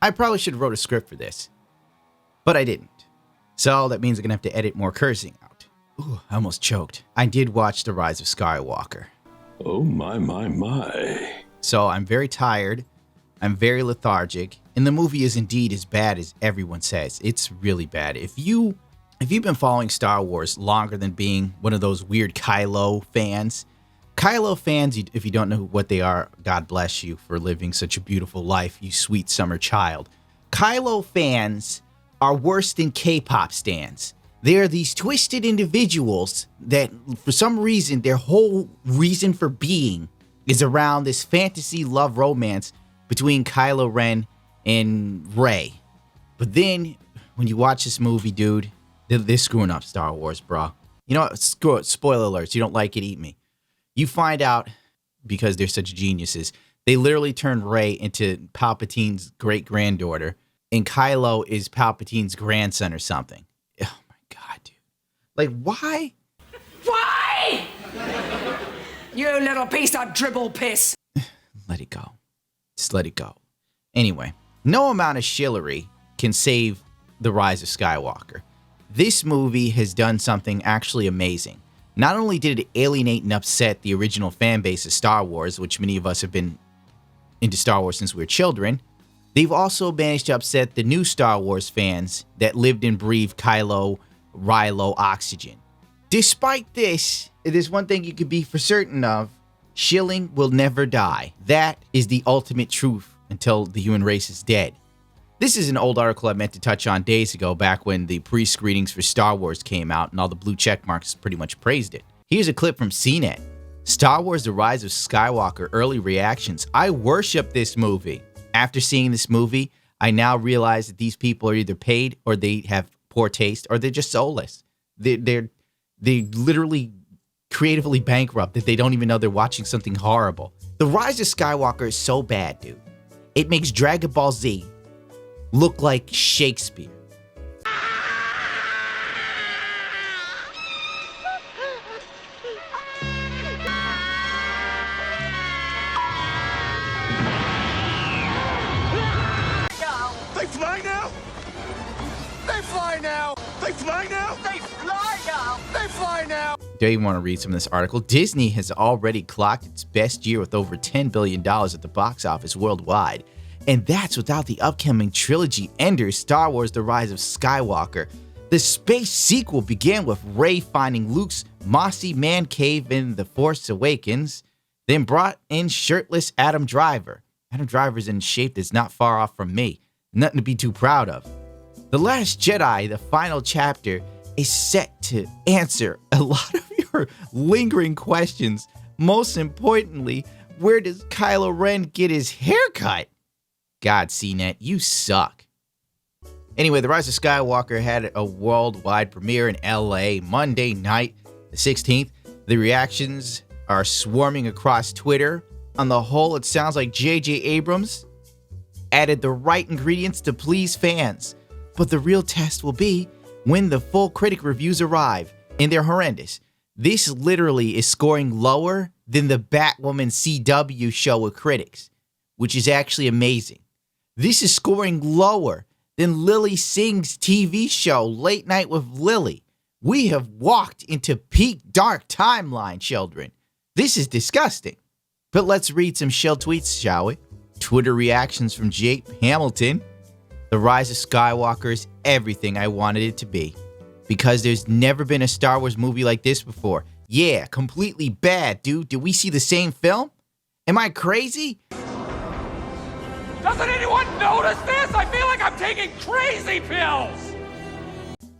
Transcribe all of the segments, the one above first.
I probably should have wrote a script for this, but I didn't. So that means I'm going to have to edit more cursing out. Ooh, I almost choked. I did watch The Rise of Skywalker. Oh my. So I'm very tired. I'm very lethargic. And the movie is indeed as bad as everyone says. It's really bad. If you've been following Star Wars longer than being one of those weird Kylo fans, if you don't know what they are, God bless you for living such a beautiful life, you sweet summer child. Kylo fans are worse than K-pop stans. They are these twisted individuals that, for some reason, their whole reason for being is around this fantasy love romance between Kylo Ren and Rey. But then, when you watch this movie, dude, they're screwing up Star Wars, bro. You know what? Screw it. Spoiler alerts. You don't like it, eat me. You find out, because they're such geniuses, they literally turned Rey into Palpatine's great-granddaughter, and Kylo is Palpatine's grandson or something. Oh my God, dude. Like, why? Why? You little piece of dribble piss. Let it go. Just let it go. Anyway, no amount of shillery can save The Rise of Skywalker. This movie has done something actually amazing. Not only did it alienate and upset the original fan base of Star Wars, which many of us have been into Star Wars since we were children, they've also managed to upset the new Star Wars fans that lived and breathed Kylo, Rilo, oxygen. Despite this, there's one thing you can be for certain of. Shilling will never die. That is the ultimate truth until the human race is dead. This is an old article I meant to touch on days ago, back when the pre-screenings for Star Wars came out and all the blue check marks pretty much praised it. Here's a clip from CNET. Star Wars The Rise of Skywalker early reactions. I worship this movie. After seeing this movie, I now realize that these people are either paid or they have poor taste or they're just soulless. They're literally creatively bankrupt that they don't even know they're watching something horrible. The Rise of Skywalker is so bad, dude. It makes Dragon Ball Z look like Shakespeare. They fly now? They fly now? They fly now? They fly now? They fly now? Do you want to read some of this article? Disney has already clocked its best year with over $10 billion at the box office worldwide. And that's without the upcoming trilogy ender, Star Wars The Rise of Skywalker. The space sequel began with Rey finding Luke's mossy man cave in The Force Awakens, then brought in shirtless Adam Driver. Adam Driver's in shape that's not far off from me. Nothing to be too proud of. The Last Jedi, the final chapter, is set to answer a lot of your lingering questions. Most importantly, where does Kylo Ren get his haircut? God, CNET, you suck. Anyway, The Rise of Skywalker had a worldwide premiere in LA Monday night, the 16th. The reactions are swarming across Twitter. On the whole, it sounds like J.J. Abrams added the right ingredients to please fans. But the real test will be when the full critic reviews arrive, and they're horrendous. This literally is scoring lower than the Batwoman CW show with critics, which is actually amazing. This is scoring lower than Lily Singh's TV show, Late Night with Lily. We have walked into peak dark timeline, children. This is disgusting. But let's read some Shill tweets, shall we? Twitter reactions from Jake Hamilton. The Rise of Skywalker is everything I wanted it to be. Because there's never been a Star Wars movie like this before. Yeah, completely bad, dude. Did we see the same film? Am I crazy? Doesn't anyone notice this? I feel like I'm taking crazy pills!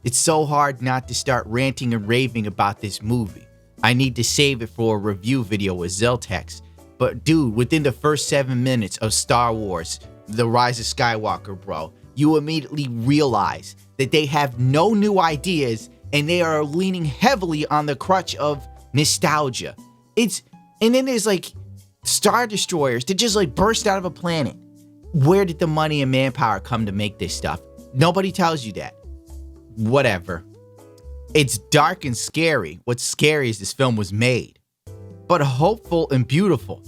It's so hard not to start ranting and raving about this movie. I need to save it for a review video with Zeltex. But dude, within the first 7 minutes of Star Wars, The Rise of Skywalker, bro, you immediately realize that they have no new ideas and they are leaning heavily on the crutch of nostalgia. And then there's like Star Destroyers that just like burst out of a planet. Where did the money and manpower come to make this stuff? Nobody tells you that. Whatever. It's dark and scary. What's scary is this film was made. But hopeful and beautiful.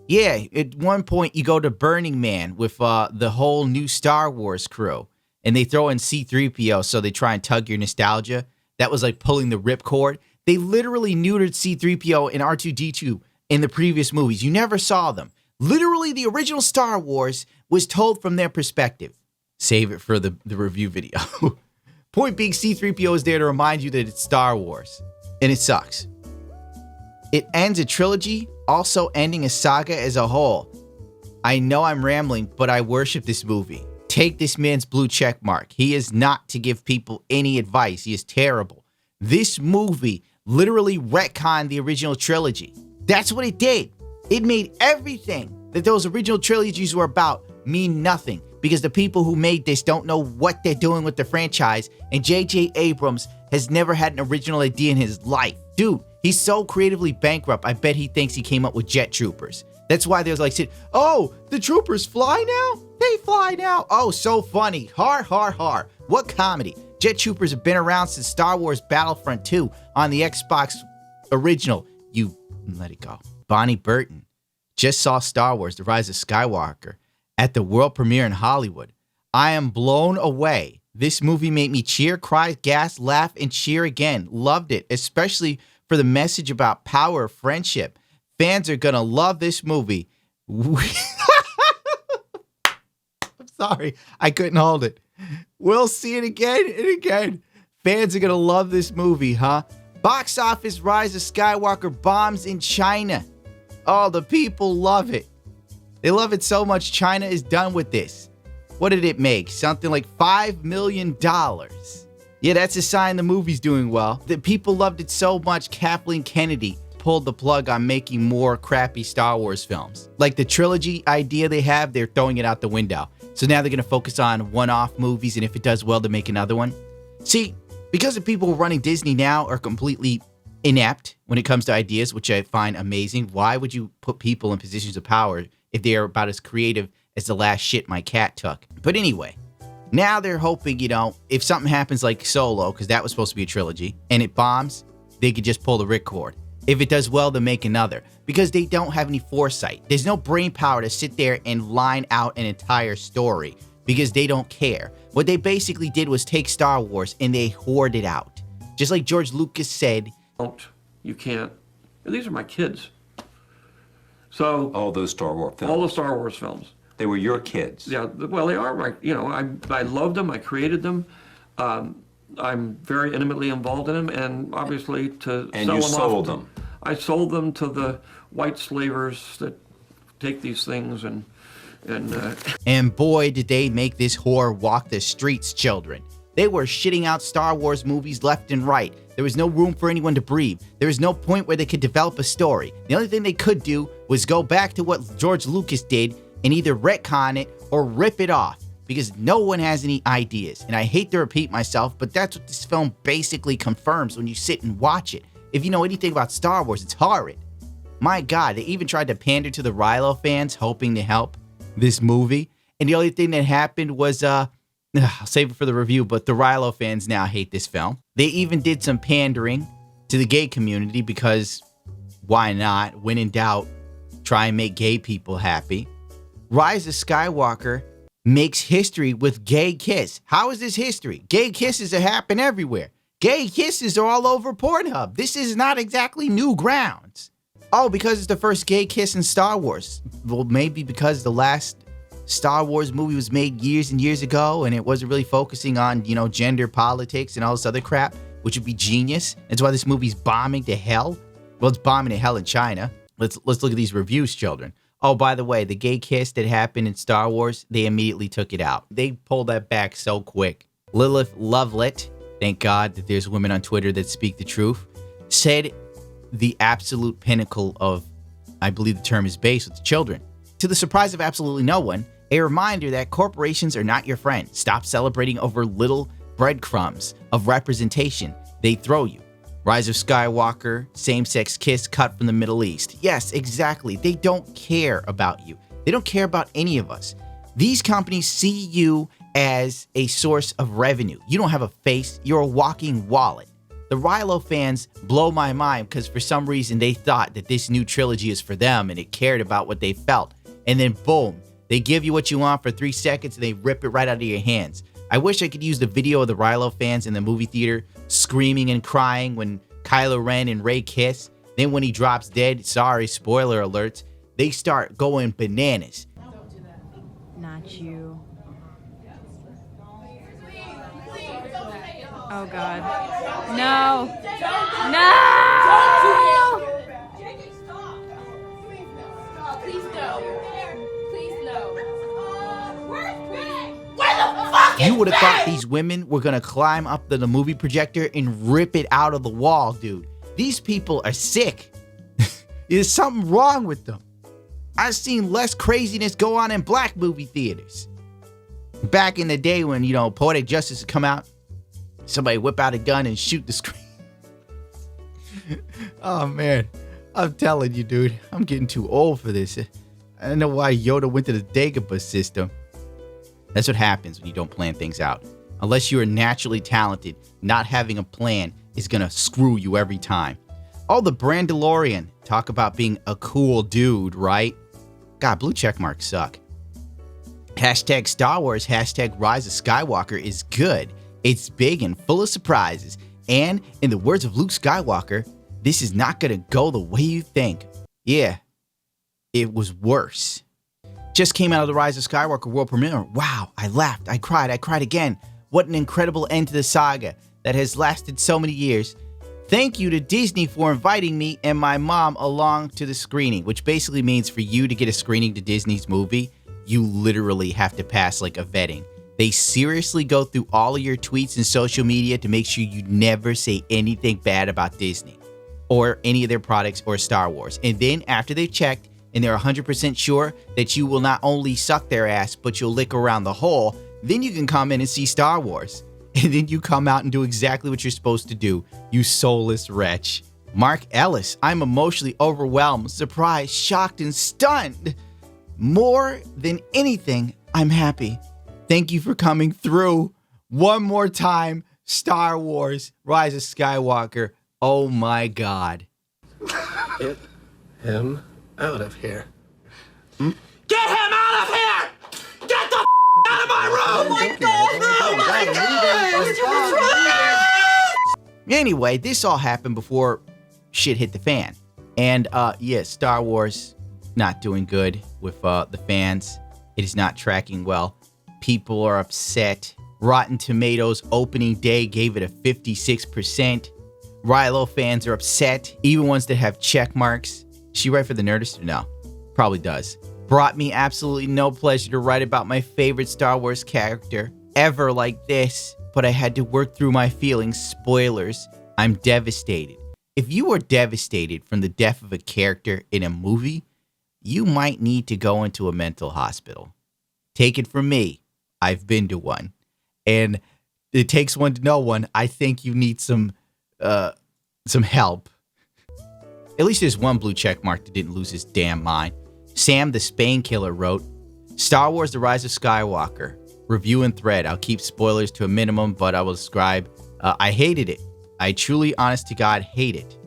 Yeah, at one point you go to Burning Man with the whole new Star Wars crew, and they throw in C-3PO so they try and tug your nostalgia. That was like pulling the ripcord. They literally neutered C-3PO and R2-D2 in the previous movies. You never saw them. Literally, the original Star Wars was told from their perspective. Save it for the review video. Point being, C-3PO is there to remind you that it's Star Wars, and it sucks. It ends a trilogy, also ending a saga as a whole. I know I'm rambling, but I worship this movie. Take this man's blue check mark. He is not to give people any advice. He is terrible. This movie literally retconned the original trilogy. That's what it did. It made everything that those original trilogies were about mean nothing, because the people who made this don't know what they're doing with the franchise, and J.J. Abrams has never had an original idea in his life. Dude, he's so creatively bankrupt, I bet he thinks he came up with jet troopers. That's why there's like, oh, the troopers fly now? They fly now? Oh, so funny. Har, har, har. What comedy? Jet troopers have been around since Star Wars Battlefront 2 on the Xbox original. You let it go. Bonnie Burton just saw Star Wars The Rise of Skywalker at the world premiere in Hollywood. I am blown away. This movie made me cheer, cry, gasp, laugh, and cheer again. Loved it, especially for the message about power of friendship. Fans are gonna love this movie. I'm sorry, I couldn't hold it. We'll see it again and again. Fans are gonna love this movie, huh? Box office Rise of Skywalker bombs in China. Oh, the people love it. They love it so much, China is done with this. What did it make? Something like $5 million. Yeah, that's a sign the movie's doing well. The people loved it so much, Kathleen Kennedy pulled the plug on making more crappy Star Wars films. Like the trilogy idea they have, they're throwing it out the window. So now they're going to focus on one-off movies, and if it does well, to make another one. See, because the people running Disney now are completely inept when it comes to ideas, which I find amazing. Why would you put people in positions of power if they are about as creative as the last shit my cat took? But anyway, now they're hoping, if something happens like Solo, because that was supposed to be a trilogy, and it bombs, they could just pull the ripcord. If it does well, they'll make another, because they don't have any foresight. There's no brain power to sit there and line out an entire story, because they don't care. What they basically did was take Star Wars and they hoard it out. Just like George Lucas said, you can't. These are my kids. So all those Star Wars films. All the Star Wars films. They were your kids. Yeah, well, they are right. I loved them. I created them. I'm very intimately involved in them, and obviously to and sell you them sold off. them. I sold them to the white slavers that take these things And boy, did they make this whore walk the streets, children. They were shitting out Star Wars movies left and right. There was no room for anyone to breathe. There was no point where they could develop a story. The only thing they could do was go back to what George Lucas did and either retcon it or rip it off, because no one has any ideas. And I hate to repeat myself, but that's what this film basically confirms when you sit and watch it. If you know anything about Star Wars, it's horrid. My God, they even tried to pander to the Rilo fans, hoping to help this movie. And the only thing that happened was, I'll save it for the review, but the Rilo fans now hate this film. They even did some pandering to the gay community, because why not? When in doubt, try and make gay people happy. Rise of Skywalker makes history with gay kiss. How is this history? Gay kisses happen everywhere. Gay kisses are all over Pornhub. This is not exactly new grounds. Oh, because it's the first gay kiss in Star Wars. Well, maybe because the last Star Wars movie was made years and years ago, and it wasn't really focusing on, gender politics and all this other crap, which would be genius. That's why this movie's bombing to hell. Well, it's bombing to hell in China. Let's look at these reviews, children. Oh, by the way, the gay kiss that happened in Star Wars, they immediately took it out. They pulled that back so quick. Lilith Lovelet, thank God that there's women on Twitter that speak the truth, said the absolute pinnacle of, I believe the term is base, with children. To the surprise of absolutely no one, a reminder that corporations are not your friend. Stop celebrating over little breadcrumbs of representation they throw you. Rise of Skywalker, same-sex kiss cut from the Middle East. Yes, exactly. They don't care about you. They don't care about any of us. These companies see you as a source of revenue. You don't have a face. You're a walking wallet. The Rilo fans blow my mind because for some reason they thought that this new trilogy is for them and it cared about what they felt. And then boom, they give you what you want for 3 seconds and they rip it right out of your hands. I wish I could use the video of the Rilo fans in the movie theater screaming and crying when Kylo Ren and Rey kiss. Then when he drops dead, sorry, spoiler alerts, they start going bananas. Not you. Oh God. No. No! Please no. Please no. You would have thought these women were gonna climb up to the movie projector and rip it out of the wall, dude. These people are sick. There's something wrong with them. I've seen less craziness go on in black movie theaters. Back in the day when, Poetic Justice would come out, somebody whip out a gun and shoot the screen. Oh, man. I'm telling you, dude. I'm getting too old for this. I don't know why Yoda went to the Dagobah system. That's what happens when you don't plan things out. Unless you are naturally talented, not having a plan is going to screw you every time. Oh, the Brandalorian. Talk about being a cool dude, right? God, blue checkmarks suck. Hashtag Star Wars, hashtag Rise of Skywalker is good. It's big and full of surprises. And in the words of Luke Skywalker, this is not going to go the way you think. Yeah, it was worse. Just came out of the Rise of Skywalker world premiere. Wow, I laughed, I cried again. What an incredible end to the saga that has lasted so many years. Thank you to Disney for inviting me and my mom along to the screening, which basically means for you to get a screening to Disney's movie, you literally have to pass like a vetting. They seriously go through all of your tweets and social media to make sure you never say anything bad about Disney or any of their products or Star Wars. And then after they've checked and they're 100% sure that you will not only suck their ass, but you'll lick around the hole, then you can come in and see Star Wars. And then you come out and do exactly what you're supposed to do, you soulless wretch. Mark Ellis, I'm emotionally overwhelmed, surprised, shocked, and stunned. More than anything, I'm happy. Thank you for coming through. One more time, Star Wars, Rise of Skywalker. Oh my God. Get him out of here. Get him out of here! Get the out of my room! Anyway, this all happened before shit hit the fan. And yeah, Star Wars not doing good with the fans. It is not tracking well. People are upset. Rotten Tomatoes opening day gave it a 56%. Rilo fans are upset. Even ones that have check marks. Is she write for the Nerdist or no? Probably does. Brought me absolutely no pleasure to write about my favorite Star Wars character ever like this, but I had to work through my feelings. Spoilers. I'm devastated. If you are devastated from the death of a character in a movie, you might need to go into a mental hospital. Take it from me. I've been to one. And it takes one to know one. I think you need some help. At least there's one blue check mark that didn't lose his damn mind. Sam the Spain Killer wrote, Star Wars The Rise of Skywalker. Review and thread. I'll keep spoilers to a minimum, but I will describe. I hated it. I truly, honest to God, hate it.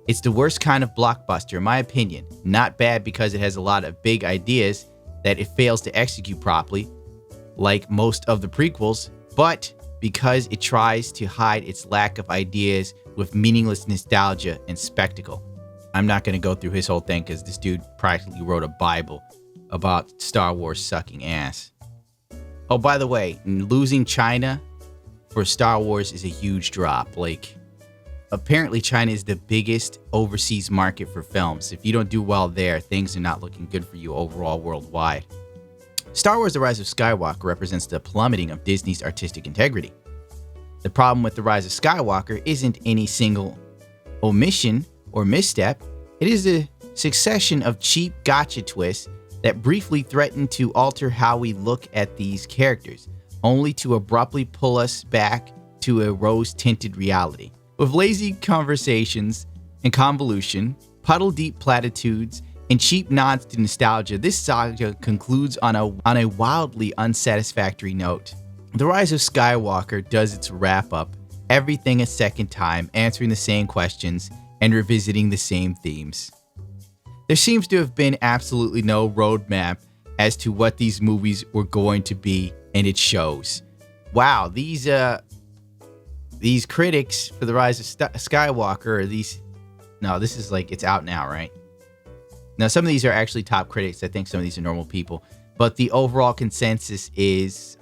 It's the worst kind of blockbuster, in my opinion. Not bad because it has a lot of big ideas that it fails to execute properly, like most of the prequels, but because it tries to hide its lack of ideas with meaningless nostalgia and spectacle. I'm not going to go through his whole thing because this dude practically wrote a Bible about Star Wars sucking ass. Oh, by the way, losing China for Star Wars is a huge drop. Like, apparently China is the biggest overseas market for films. If you don't do well there, things are not looking good for you overall worldwide. Star Wars The Rise of Skywalker represents the plummeting of Disney's artistic integrity. The problem with The Rise of Skywalker isn't any single omission or misstep. It is a succession of cheap gotcha twists that briefly threaten to alter how we look at these characters, only to abruptly pull us back to a rose-tinted reality. With lazy conversations and convolution, puddle-deep platitudes, and cheap nods to nostalgia, this saga concludes on a wildly unsatisfactory note. The Rise of Skywalker does its wrap-up everything a second time, answering the same questions and revisiting the same themes. There seems to have been absolutely no roadmap as to what these movies were going to be, and it shows. Wow, these critics for The Rise of Skywalker are these... No, this is like, it's out now, right? Now, some of these are actually top critics. I think some of these are normal people. But the overall consensus is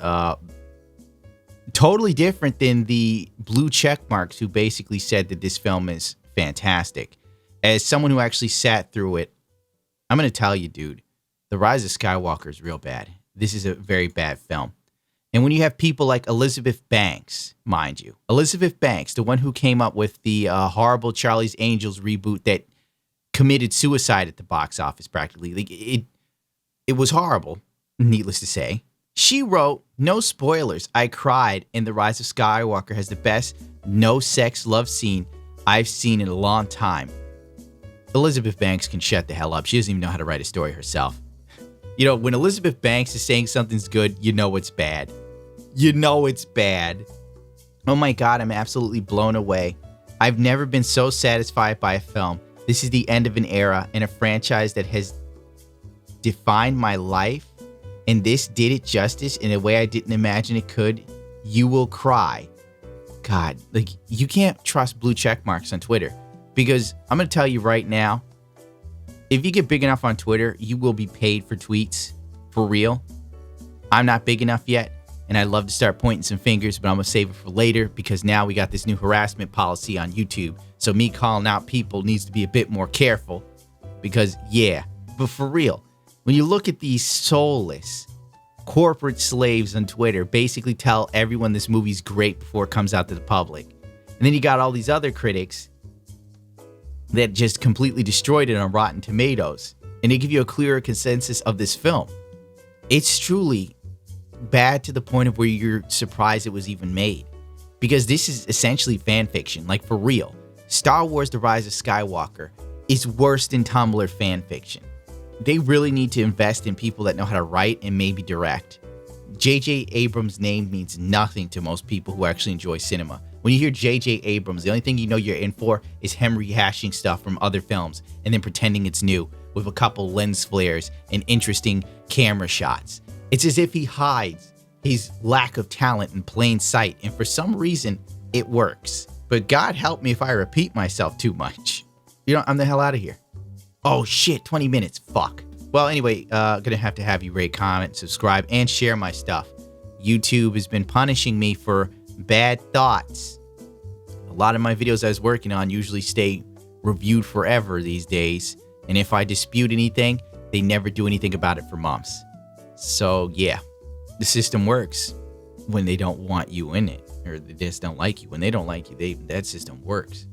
totally different than the blue check marks who basically said that this film is fantastic. As someone who actually sat through it, I'm going to tell you, dude, The Rise of Skywalker is real bad. This is a very bad film. And when you have people like Elizabeth Banks, mind you, Elizabeth Banks, the one who came up with the horrible Charlie's Angels reboot that committed suicide at the box office practically. Like it was horrible, needless to say. She wrote, no spoilers, I cried, and The Rise of Skywalker has the best no-sex love scene I've seen in a long time. Elizabeth Banks can shut the hell up. She doesn't even know how to write a story herself. You know, when Elizabeth Banks is saying something's good, you know it's bad. You know it's bad. Oh my God, I'm absolutely blown away. I've never been so satisfied by a film. This is the end of an era and a franchise that has defined my life, and this did it justice in a way I didn't imagine it could. You will cry. God, like, you can't trust blue check marks on Twitter, because I'm going to tell you right now, if you get big enough on Twitter, you will be paid for tweets, for real. I'm not big enough yet, and I'd love to start pointing some fingers, but I'm going to save it for later, because now we got this new harassment policy on YouTube. So me calling out people needs to be a bit more careful, because yeah, but for real, when you look at these soulless corporate slaves on Twitter basically tell everyone this movie's great before it comes out to the public, and then you got all these other critics that just completely destroyed it on Rotten Tomatoes, and they give you a clearer consensus of this film. It's truly bad to the point of where you're surprised it was even made, because this is essentially fan fiction, like for real. Star Wars The Rise of Skywalker is worse than Tumblr fan fiction. They really need to invest in people that know how to write and maybe direct. J.J. Abrams' name means nothing to most people who actually enjoy cinema. When you hear J.J. Abrams, the only thing you know you're in for is him rehashing stuff from other films and then pretending it's new with a couple lens flares and interesting camera shots. It's as if he hides his lack of talent in plain sight, and for some reason, it works. But God help me if I repeat myself too much. You know, I'm the hell out of here. Oh shit, 20 minutes, fuck. Well, anyway, gonna have to have you rate, comment, subscribe, and share my stuff. YouTube has been punishing me for bad thoughts. A lot of my videos I was working on usually stay reviewed forever these days, and if I dispute anything, they never do anything about it for months. So yeah, the system works when they don't want you in it, or they just don't like you. When they don't like you, that system works.